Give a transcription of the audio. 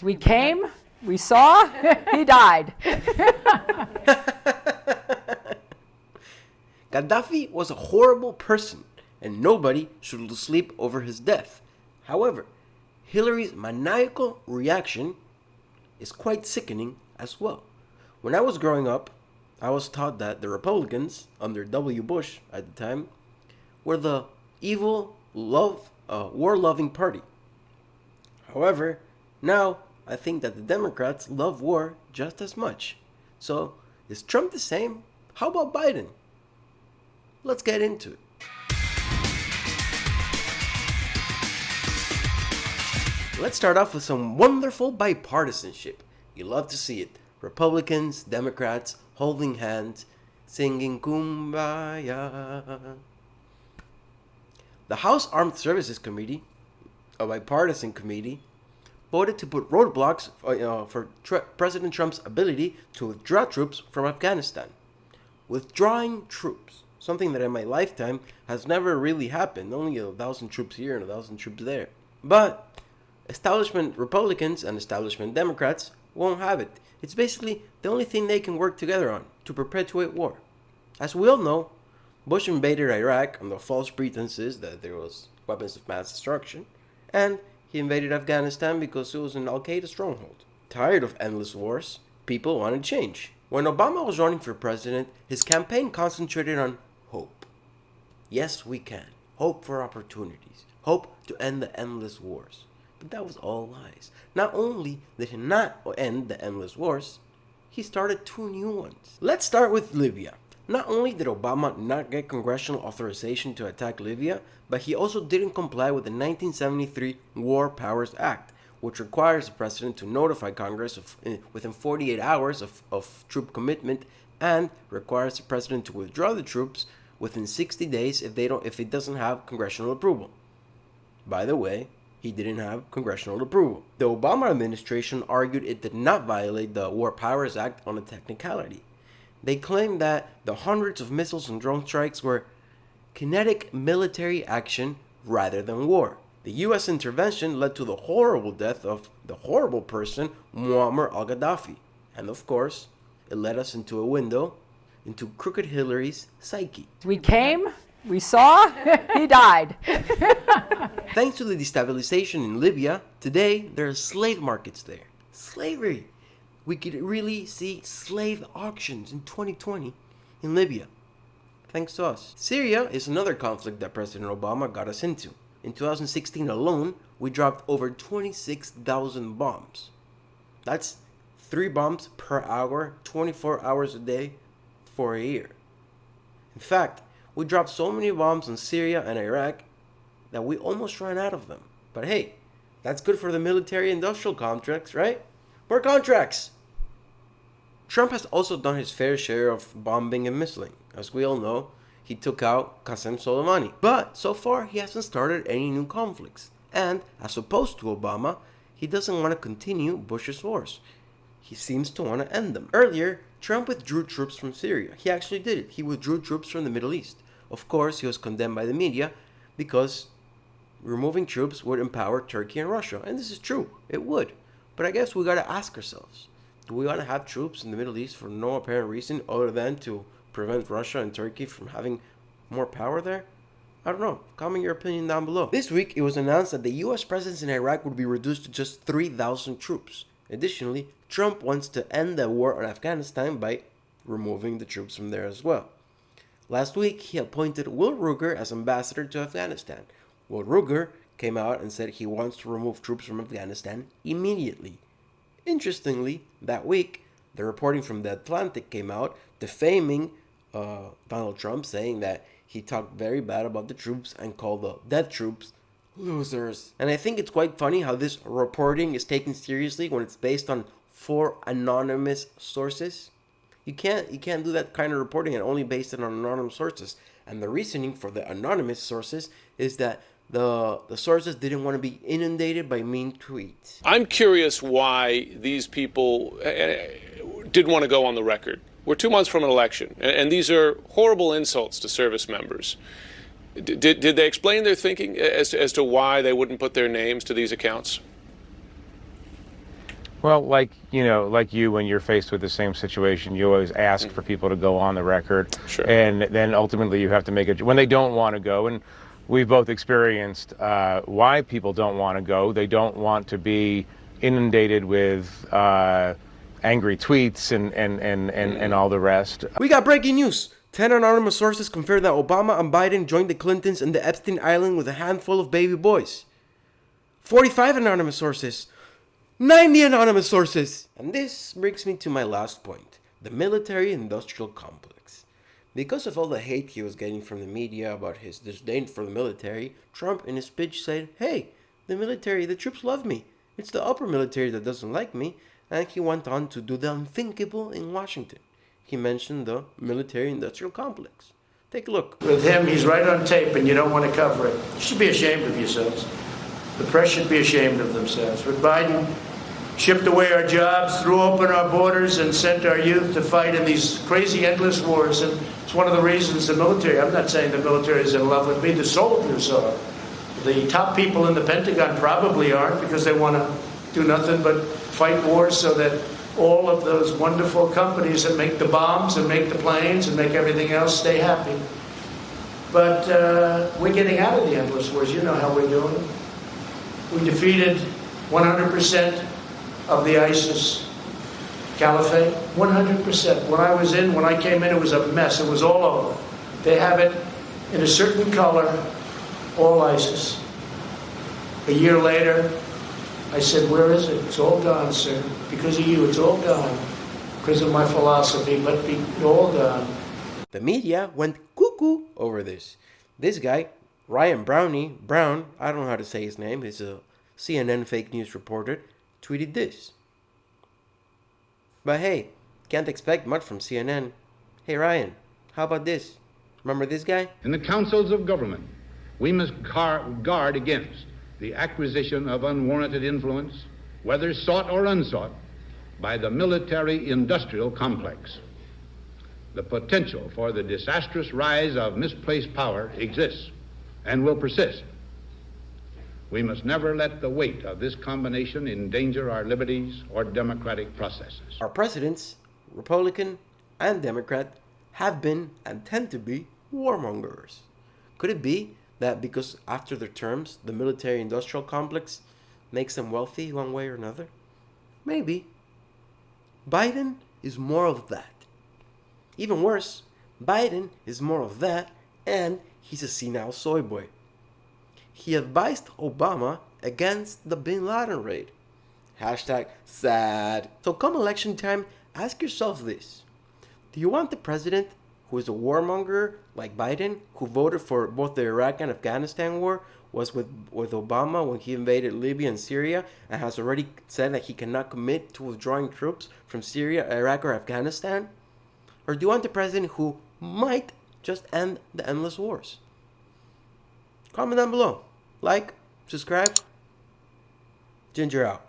We came, we saw, he died. Gaddafi was a horrible person, and nobody should lose sleep over his death. However, Hillary's maniacal reaction is quite sickening as well. When I was growing up, I was taught that the Republicans, under W. Bush at the time, were the evil, war-loving party. However, now I think that the Democrats love war just as much. So, is Trump the same? How about Biden? Let's get into it. Let's start off with some wonderful bipartisanship. You love to see it. Republicans, Democrats holding hands, singing Kumbaya. The House Armed Services Committee, a bipartisan committee, voted to put roadblocks for President Trump's ability to withdraw troops from Afghanistan. Withdrawing troops, something that in my lifetime has never really happened. Only 1,000 troops here and 1,000 troops there. But establishment Republicans and establishment Democrats won't have it. It's basically the only thing they can work together on to perpetuate war. As we all know, Bush invaded Iraq on the false pretenses that there was weapons of mass destruction, and he invaded Afghanistan because it was an Al-Qaeda stronghold. Tired of endless wars, people wanted change. When Obama was running for president, his campaign concentrated on hope. Yes, we can. Hope for opportunities. Hope to end the endless wars. But that was all lies. Not only did he not end the endless wars, he started 2 new ones. Let's start with Libya. Not only did Obama not get congressional authorization to attack Libya, but he also didn't comply with the 1973 War Powers Act, which requires the president to notify Congress within 48 hours of troop commitment, and requires the president to withdraw the troops within 60 days if it doesn't have congressional approval. By the way, he didn't have congressional approval. The Obama administration argued it did not violate the War Powers Act on a technicality. They claimed that the hundreds of missiles and drone strikes were kinetic military action rather than war. The U.S. intervention led to the horrible death of the horrible person Muammar al-Gaddafi. And of course, it led us into a window into crooked Hillary's psyche. We came, we saw, he died. Thanks to the destabilization in Libya, today there are slave markets there. Slavery. We could really see slave auctions in 2020 in Libya. Thanks to us. Syria is another conflict that President Obama got us into. In 2016 alone, we dropped over 26,000 bombs. That's 3 bombs per hour, 24 hours a day for a year. In fact, we dropped so many bombs in Syria and Iraq that we almost ran out of them. But hey, that's good for the military-industrial contracts, right? More contracts! Trump has also done his fair share of bombing and missiling. As we all know, he took out Qasem Soleimani. But so far, he hasn't started any new conflicts. And, as opposed to Obama, he doesn't want to continue Bush's wars. He seems to want to end them. Earlier, Trump withdrew troops from Syria. He actually did it. He withdrew troops from the Middle East. Of course, he was condemned by the media because removing troops would empower Turkey and Russia. And this is true. It would. But I guess we got to ask ourselves, do we want to have troops in the Middle East for no apparent reason other than to prevent Russia and Turkey from having more power there? I don't know. Comment your opinion down below. This week, it was announced that the U.S. presence in Iraq would be reduced to just 3,000 troops. Additionally, Trump wants to end the war on Afghanistan by removing the troops from there as well. Last week, he appointed Will Ruger as ambassador to Afghanistan. Will Ruger came out and said he wants to remove troops from Afghanistan immediately. Interestingly, that week, the reporting from The Atlantic came out defaming Donald Trump, saying that he talked very bad about the troops and called the dead troops losers. And I think it's quite funny how this reporting is taken seriously when it's based on 4 anonymous sources. You can't do that kind of reporting and only based it on anonymous sources. And the reasoning for the anonymous sources is that the sources didn't want to be inundated by mean tweets. I'm curious why these people didn't want to go on the record. We're 2 months from an election, and these are horrible insults to service members. Did they explain their thinking as to why they wouldn't put their names to these accounts? Well, like you, when you're faced with the same situation, you always ask for people to go on the record, Sure. and then ultimately you have to make it when they don't want to go. And we've both experienced why people don't want to go. They don't want to be inundated with angry tweets and all the rest. We got breaking news. 10 anonymous sources confirm that Obama and Biden joined the Clintons in the Epstein Island with a handful of baby boys. 45 anonymous sources. 90 anonymous sources. And this brings me to my last point. The military-industrial complex. Because of all the hate he was getting from the media about his disdain for the military, Trump in his speech said, "Hey, the troops love me. It's the upper military that doesn't like me." And he went on to do the unthinkable in Washington. He mentioned the military-industrial complex. Take a look. With him, he's right on tape, and you don't want to cover it. You should be ashamed of yourselves. The press should be ashamed of themselves. With Biden, shipped away our jobs, threw open our borders, and sent our youth to fight in these crazy, endless wars. And it's one of the reasons the military, I'm not saying the military is in love with me, the soldiers are. The top people in the Pentagon probably aren't, because they want to do nothing but fight wars so that all of those wonderful companies that make the bombs and make the planes and make everything else stay happy. But we're getting out of the endless wars. You know how we're doing it. We defeated 100% of the ISIS caliphate. 100%. When I came in, it was a mess. It was all over. They have it in a certain color, all ISIS. A year later, I said, "Where is it?" "It's all gone, sir. Because of you, it's all gone. Because of my philosophy, but it's all gone." The media went cuckoo over this. This guy, Ryan Brown, I don't know how to say his name, he's a CNN fake news reporter, tweeted this. But hey, can't expect much from CNN. Hey Ryan, how about this? Remember this guy? In the councils of government, we must guard against the acquisition of unwarranted influence, whether sought or unsought, by the military-industrial complex. The potential for the disastrous rise of misplaced power exists and will persist. We must never let the weight of this combination endanger our liberties or democratic processes. Our presidents, Republican and Democrat, have been and tend to be warmongers. Could it be that because after their terms, the military-industrial complex makes them wealthy one way or another? Maybe. Biden is more of that. Even worse, Biden is more of that, and he's a senile soy boy. He advised Obama against the Bin Laden raid. Hashtag sad. So come election time, ask yourself this. Do you want the president who is a warmonger like Biden, who voted for both the Iraq and Afghanistan war, was with Obama when he invaded Libya and Syria, and has already said that he cannot commit to withdrawing troops from Syria, Iraq, or Afghanistan? Or do you want the president who might just end the endless wars? Comment down below. Like, subscribe. Ginger out.